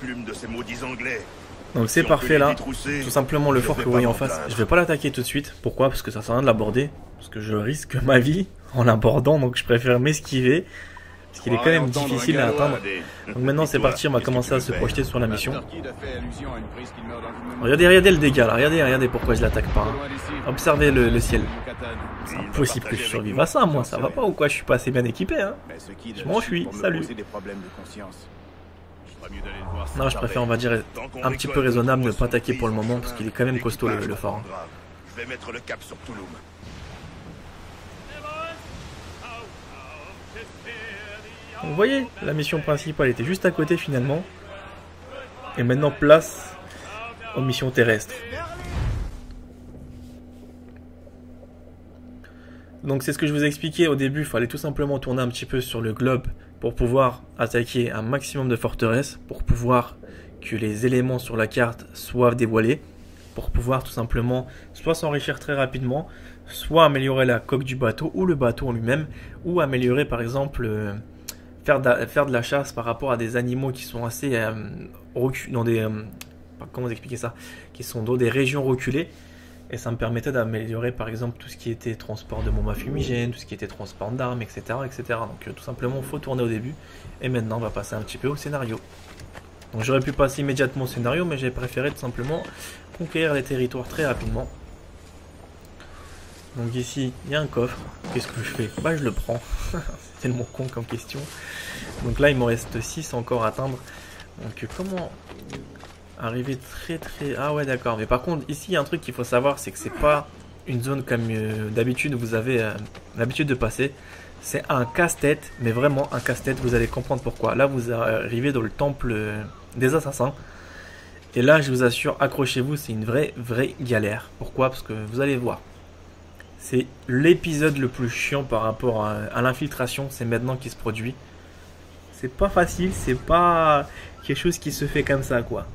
plumes de ces maudits anglais. Donc c'est parfait là, tout simplement le fort que vous voyez en face. Je vais pas l'attaquer tout de suite, pourquoi? Parce que ça sert à rien de l'aborder, parce que je risque ma vie en l'abordant, donc je préfère m'esquiver, parce qu'il est quand même difficile à atteindre. Donc maintenant c'est parti, on va commencer à se projeter sur la mission. Regardez, regardez le dégât là, regardez, regardez pourquoi je l'attaque pas. Hein. Observez le ciel. C'est impossible que je survive à ça, moi, ça va pas ou quoi? Je suis pas assez bien équipé, hein. Je m'enfuis, salut. Non, je préfère, on va dire, être un petit peu raisonnable, ne pas attaquer pour le moment, parce qu'il est quand même costaud le fort. Hein. Je vais mettre le cap sur Touloum. Vous voyez, la mission principale était juste à côté finalement. Et maintenant, place aux missions terrestres. Donc c'est ce que je vous ai expliqué au début, il fallait tout simplement tourner un petit peu sur le globe pour pouvoir attaquer un maximum de forteresses, pour pouvoir que les éléments sur la carte soient dévoilés, pour pouvoir tout simplement soit s'enrichir très rapidement, soit améliorer la coque du bateau ou le bateau en lui-même, ou améliorer par exemple, faire de la chasse par rapport à des animaux qui sont assez dans des... comment vous expliquer ça, qui sont dans des régions reculées. Et ça me permettait d'améliorer par exemple tout ce qui était transport de bombes à fumigène, tout ce qui était transport d'armes, etc., etc. Donc tout simplement, il faut tourner au début. Et maintenant, on va passer un petit peu au scénario. Donc j'aurais pu passer immédiatement au scénario, mais j'ai préféré tout simplement conquérir les territoires très rapidement. Donc ici, il y a un coffre. Qu'est-ce que je fais? Bah je le prends. C'est tellement con comme question. Donc là, il me reste 6 encore à atteindre. Donc comment... arriver très... Ah ouais d'accord, mais par contre ici il y a un truc qu'il faut savoir, c'est que c'est pas une zone comme d'habitude vous avez l'habitude de passer. C'est un casse-tête, mais vraiment un casse-tête, vous allez comprendre pourquoi. Là vous arrivez dans le temple des assassins. Et là je vous assure, accrochez-vous, c'est une vraie galère. Pourquoi? Parce que vous allez voir. C'est l'épisode le plus chiant par rapport à l'infiltration, c'est maintenant qui se produit. C'est pas facile, c'est pas quelque chose qui se fait comme ça quoi.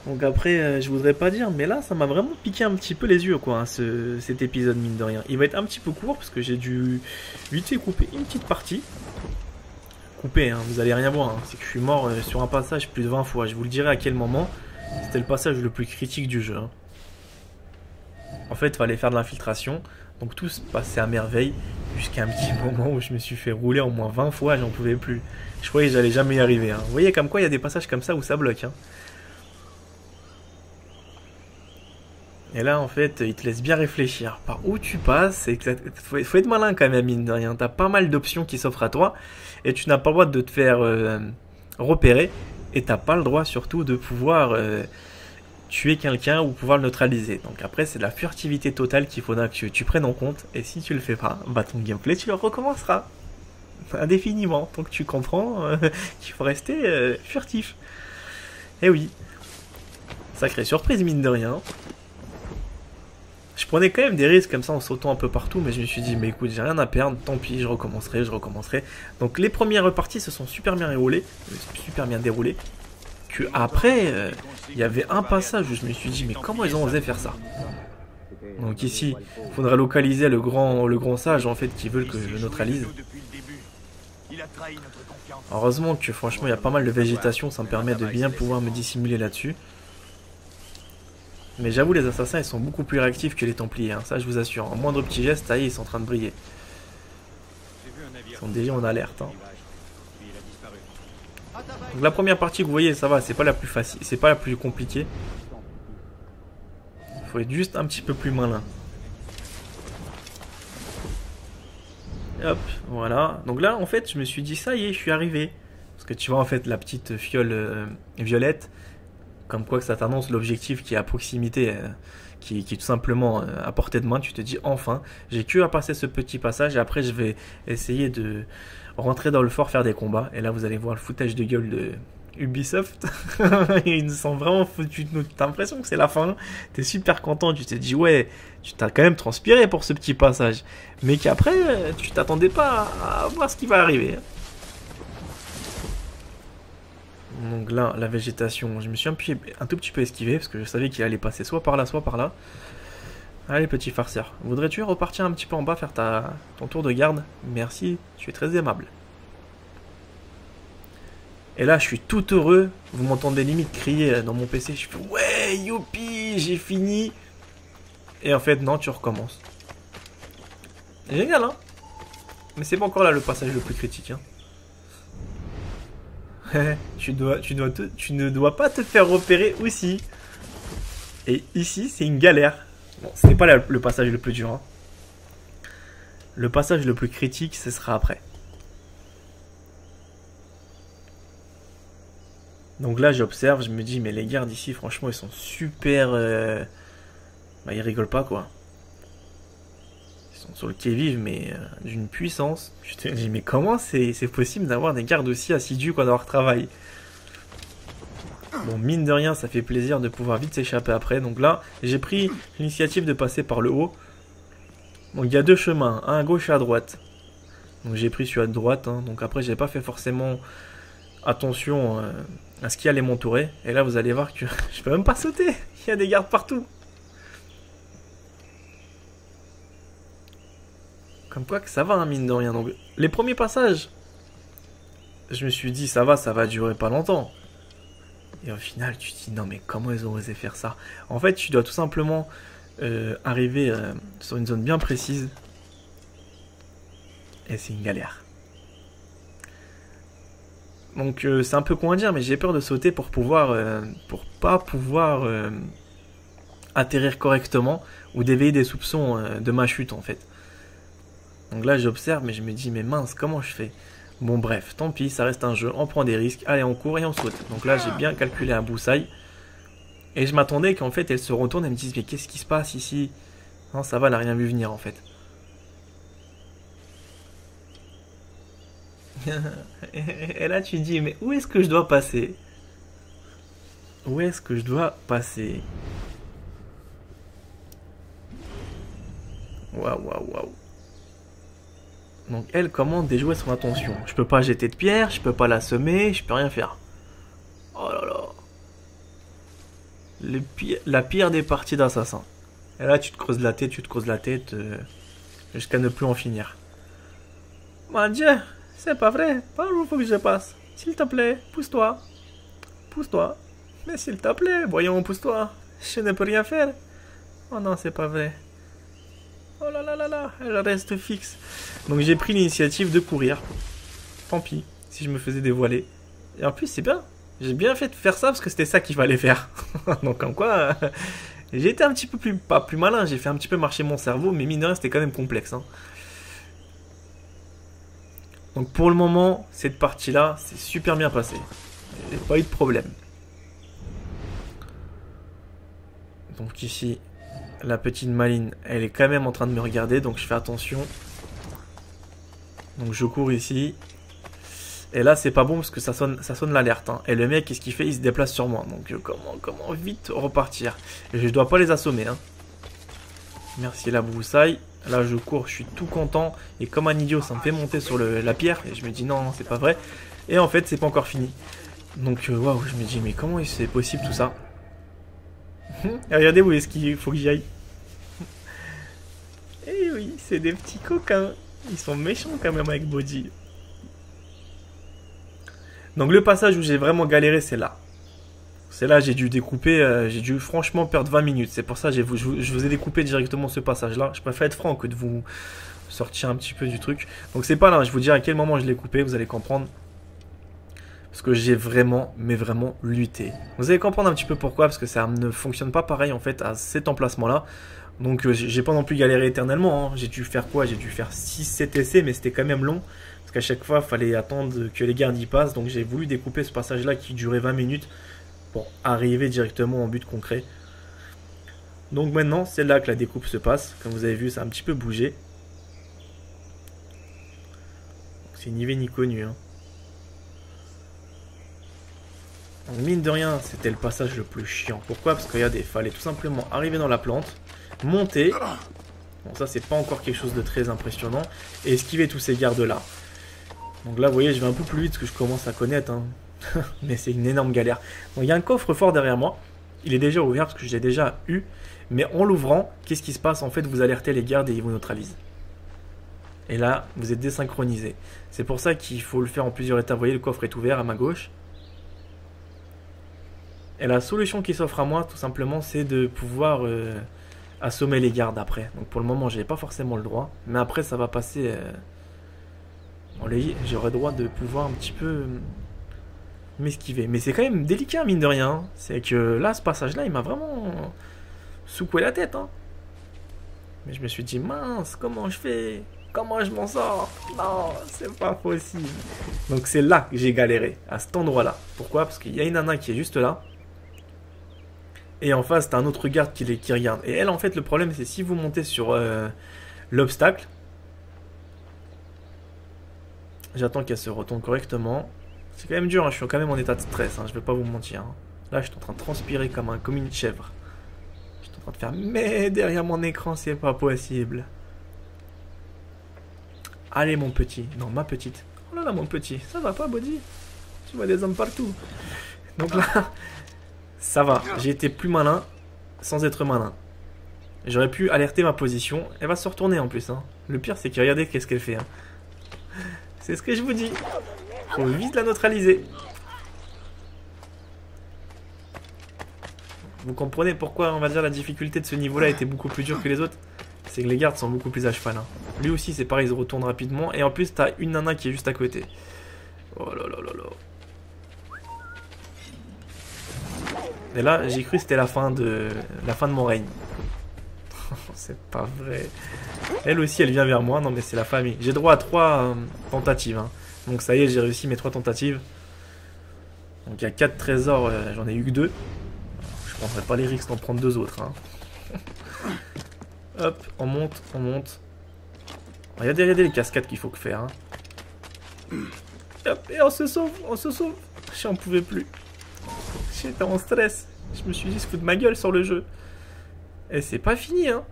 Donc après, je voudrais pas dire, mais là, ça m'a vraiment piqué un petit peu les yeux, quoi, hein, cet épisode, mine de rien. Il va être un petit peu court, parce que j'ai dû vite fait couper une petite partie. Couper, hein, vous allez rien voir, hein, c'est que je suis mort sur un passage plus de 20 fois. Je vous le dirai à quel moment. C'était le passage le plus critique du jeu. Hein. En fait, il fallait faire de l'infiltration, donc tout se passait à merveille, jusqu'à un petit moment où je me suis fait rouler au moins 20 fois, j'en pouvais plus. Je croyais que j'allais jamais y arriver. Hein. Vous voyez, comme quoi, il y a des passages comme ça où ça bloque, hein. Et là, en fait, il te laisse bien réfléchir. Par où tu passes, faut être malin quand même, mine de rien. T'as pas mal d'options qui s'offrent à toi. Et tu n'as pas le droit de te faire repérer. Et t'as pas le droit surtout de pouvoir tuer quelqu'un ou pouvoir le neutraliser. Donc après, c'est de la furtivité totale qu'il faudra que tu prennes en compte. Et si tu le fais pas, bah ton gameplay, tu le recommenceras. Indéfiniment. Donc tu comprends qu'il faut rester furtif. Et oui. Sacrée surprise, mine de rien. Je prenais quand même des risques comme ça en sautant un peu partout, mais je me suis dit, mais écoute, j'ai rien à perdre, tant pis, je recommencerai. Donc les premières parties se sont super bien déroulées. Que après, il y avait un passage où je me suis dit, mais comment ils ont osé faire ça? Donc ici, il faudrait localiser le grand sage en fait qui veut que je neutralise. Heureusement que franchement, il y a pas mal de végétation, ça me permet de bien pouvoir me dissimuler là-dessus. Mais j'avoue, les assassins, ils sont beaucoup plus réactifs que les Templiers, hein. Ça je vous assure. En moindre petit geste, ça y est, ils sont en train de briller. Ils sont déjà en alerte. Hein. Donc la première partie que vous voyez, ça va, c'est pas la plus facile, c'est pas la plus compliquée. Il faut être juste un petit peu plus malin. Hop, voilà. Donc là, en fait, je me suis dit, ça y est, je suis arrivé. Parce que tu vois, en fait, la petite fiole violette... Comme quoi que ça t'annonce l'objectif qui est à proximité, qui est tout simplement à portée de main. Tu te dis enfin, j'ai que à passer ce petit passage et après je vais essayer de rentrer dans le fort, faire des combats. Et là vous allez voir le foutage de gueule de Ubisoft. Ils nous sont vraiment foutus. T'as l'impression que c'est la fin. T'es super content, tu te dis ouais, tu t'as quand même transpiré pour ce petit passage. Mais qu'après, tu t'attendais pas à voir ce qui va arriver. Donc là, la végétation, je me suis un tout petit peu esquivé parce que je savais qu'il allait passer soit par là, soit par là. Allez, petit farceur. Voudrais-tu repartir un petit peu en bas, faire ton tour de garde? Merci, tu es très aimable. Et là, je suis tout heureux. Vous m'entendez limite crier dans mon PC. Je fais ouais, youpi, j'ai fini. Et en fait, non, tu recommences. Génial, hein? Mais c'est pas encore là le passage le plus critique, hein. tu ne dois pas te faire repérer aussi. Et ici, c'est une galère. Bon, ce n'est pas le passage le plus dur, hein. Le passage le plus critique, ce sera après. Donc là, j'observe, je me dis, mais les gardes ici, franchement, ils sont super... Bah, ils rigolent pas, quoi. Ils sont sur le qui-vive, mais d'une puissance. Je te dis, mais comment c'est possible d'avoir des gardes aussi assidus quand on leur travail? Bon, mine de rien, ça fait plaisir de pouvoir vite s'échapper après. Donc là, j'ai pris l'initiative de passer par le haut. Donc il y a deux chemins, un à gauche et à droite. Donc j'ai pris celui à droite, hein. Donc après, j'ai pas fait forcément attention à ce qui allait m'entourer. Et là, vous allez voir que je peux même pas sauter. Il y a des gardes partout. Comme quoi que ça va, hein, mine de rien. Donc les premiers passages, je me suis dit, ça va durer pas longtemps. Et au final, tu te dis, non mais comment ils ont osé faire ça? En fait, tu dois tout simplement arriver sur une zone bien précise. Et c'est une galère. Donc c'est un peu con à dire, mais j'ai peur de sauter pour pas pouvoir atterrir correctement ou d'éveiller des soupçons de ma chute en fait. Donc là j'observe, mais je me dis, mais mince, comment je fais? Bon bref, tant pis, ça reste un jeu, on prend des risques, allez on court et on saute. Donc là j'ai bien calculé un broussaille. Et je m'attendais qu'en fait elle se retourne et me dise, mais qu'est-ce qui se passe ici? Non ça va, elle n'a rien vu venir en fait. Et là tu dis, mais où est-ce que je dois passer? Où est-ce que je dois passer? Waouh, waouh, waouh. Donc elle commande déjouer son attention. Je peux pas jeter de pierre, je peux pas la semer, je peux rien faire. Oh là là. La pire des parties d'assassin. Et là tu te creuses la tête, jusqu'à ne plus en finir. Mon Dieu, c'est pas vrai, par où faut que je passe? S'il te plaît, pousse-toi. Pousse-toi. Mais s'il te plaît, voyons, pousse-toi. Je ne peux rien faire. Oh non, c'est pas vrai. Oh là là là là, elle reste fixe. Donc j'ai pris l'initiative de courir. Tant pis, si je me faisais dévoiler. Et en plus, c'est bien. J'ai bien fait de faire ça parce que c'était ça qu'il fallait faire. Donc comme quoi, j'ai été un petit peu pas plus malin. J'ai fait un petit peu marcher mon cerveau, mais mine de rien, c'était quand même complexe, hein. Donc pour le moment, cette partie-là, c'est super bien passé. J'ai pas eu de problème. Donc ici, la petite maline, elle est quand même en train de me regarder, donc je fais attention. Donc je cours ici. Et là, c'est pas bon parce que ça sonne l'alerte, hein. Et le mec, qu'est-ce qu'il fait? Il se déplace sur moi. Donc comment vite repartir? Et je dois pas les assommer, hein. Merci la broussaille. Là, je cours, je suis tout content. Et comme un idiot, ça me fait monter sur la pierre. Et je me dis non, c'est pas vrai. Et en fait, c'est pas encore fini. Donc waouh, je me dis mais comment c'est possible tout ça? Et regardez où est-ce qu'il faut que j'y aille. Eh oui, c'est des petits coquins. Ils sont méchants quand même avec Body. Donc le passage où j'ai vraiment galéré, c'est là. C'est là, j'ai dû découper, j'ai dû franchement perdre 20 minutes. C'est pour ça que je vous ai découpé directement ce passage-là. Je préfère être franc que de vous sortir un petit peu du truc. Donc c'est pas là, je vous dirai à quel moment je l'ai coupé, vous allez comprendre. Parce que j'ai vraiment, mais vraiment lutté. Vous allez comprendre un petit peu pourquoi, parce que ça ne fonctionne pas pareil en fait à cet emplacement-là. Donc j'ai pas non plus galéré éternellement, hein. J'ai dû faire quoi? J'ai dû faire 6-7 essais, mais c'était quand même long. Parce qu'à chaque fois, il fallait attendre que les gardes y passent. Donc j'ai voulu découper ce passage-là qui durait 20 minutes pour arriver directement au but concret. Donc maintenant, c'est là que la découpe se passe. Comme vous avez vu, ça a un petit peu bougé. C'est ni vu ni connu, hein. Donc, mine de rien, c'était le passage le plus chiant. Pourquoi? Parce que regardez, il fallait tout simplement arriver dans la plante, monter. Bon, ça, c'est pas encore quelque chose de très impressionnant. Et esquiver tous ces gardes-là. Donc là, vous voyez, je vais un peu plus vite parce que je commence à connaître, hein. Mais c'est une énorme galère. Donc il y a un coffre-fort derrière moi. Il est déjà ouvert parce que je l'ai déjà eu. Mais en l'ouvrant, qu'est-ce qui se passe? En fait, vous alertez les gardes et ils vous neutralisent. Et là, vous êtes désynchronisé. C'est pour ça qu'il faut le faire en plusieurs étapes. Vous voyez, le coffre est ouvert à ma gauche. Et la solution qui s'offre à moi, tout simplement, c'est de pouvoir assommer les gardes après. Donc pour le moment, j'ai pas forcément le droit. Mais après, ça va passer... j'aurai droit de pouvoir un petit peu m'esquiver. Mais c'est quand même délicat, mine de rien. Hein. C'est que là, ce passage-là, il m'a vraiment secoué la tête. Hein. Mais je me suis dit, mince, comment je fais? Comment je m'en sors? Non, c'est pas possible. Donc c'est là que j'ai galéré, à cet endroit-là. Pourquoi? Parce qu'il y a une nana qui est juste là. Et en face, t'as un autre garde qui regarde. Et elle, en fait, le problème, c'est si vous montez sur l'obstacle. J'attends qu'elle se retourne correctement. C'est quand même dur, hein, je suis quand même en état de stress, hein, je vais pas vous mentir. Hein. Là, je suis en train de transpirer comme une chèvre. Je suis en train de faire, mais derrière mon écran, c'est pas possible. Allez, mon petit. Non, ma petite. Oh là là, mon petit. Ça va pas, Body? Tu vois des hommes partout. Donc là, ça va. J'ai été plus malin sans être malin. J'aurais pu alerter ma position. Elle va se retourner en plus. Hein. Le pire, c'est que regardez qu'est-ce qu'elle fait. Hein. C'est ce que je vous dis. Faut vite la neutraliser. Vous comprenez pourquoi, on va dire, la difficulté de ce niveau-là était beaucoup plus dure que les autres? C'est que les gardes sont beaucoup plus à cheval. Hein. Lui aussi, c'est pareil, il se retourne rapidement. Et en plus, t'as une nana qui est juste à côté. Oh là là là là. Et là, j'ai cru que c'était la fin de mon règne. C'est pas vrai. Elle aussi, elle vient vers moi. Non, mais c'est la famille. J'ai droit à 3 tentatives. Hein. Donc ça y est, j'ai réussi mes 3 tentatives. Donc il y a 4 trésors, j'en ai eu que 2. Je prendrai pas les risques d'en prendre 2 autres. Hein. Hop, on monte, on monte. Regardez les cascades qu'il faut faire. Hein. Hop, et on se sauve, on se sauve. J'en pouvais plus. J'étais en stress. Je me suis dit, se fout de ma gueule sur le jeu. Et c'est pas fini, hein.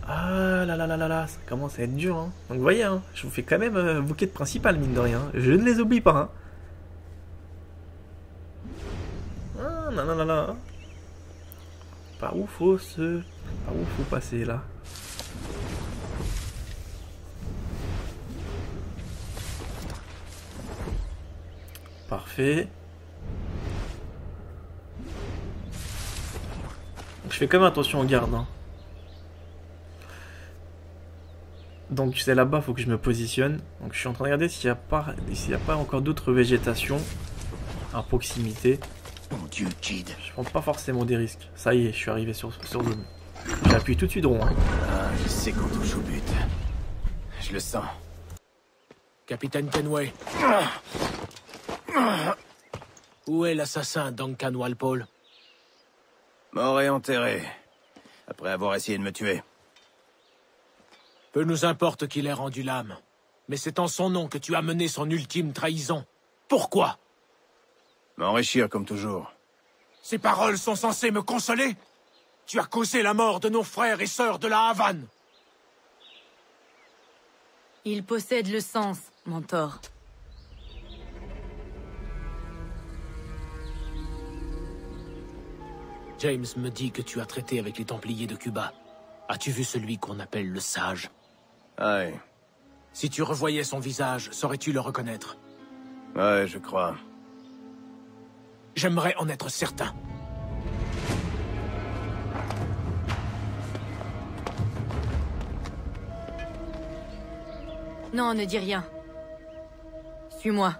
Ah là là là là là, ça commence à être dur, hein. Donc vous voyez, hein, je vous fais quand même bouquet de principal, mine de rien. Je ne les oublie pas, hein. Ah là là là là. Par où faut passer, là? Parfait. Je fais quand même attention aux gardes. Hein. Donc c'est là-bas, faut que je me positionne. Donc je suis en train de regarder s'il n'y a pas encore d'autres végétations à proximité. Mon Dieu, Kid. Je prends pas forcément des risques. Ça y est, je suis arrivé sur zone. J'appuie tout de suite rond. Hein. Ah, je sais qu'on touche au but. Je le sens. Capitaine Kenway. Où est l'assassin Duncan Walpole? Mort et enterré. Après avoir essayé de me tuer. Peu nous importe qu'il ait rendu l'âme. Mais c'est en son nom que tu as mené son ultime trahison. Pourquoi? M'enrichir comme toujours. Ces paroles sont censées me consoler? Tu as causé la mort de nos frères et sœurs de la Havane. Il possède le sens, mentor. James me dit que tu as traité avec les Templiers de Cuba. As-tu vu celui qu'on appelle le Sage? Ouais. Si tu revoyais son visage, saurais-tu le reconnaître? Ouais, je crois. J'aimerais en être certain. Non, ne dis rien. Suis-moi.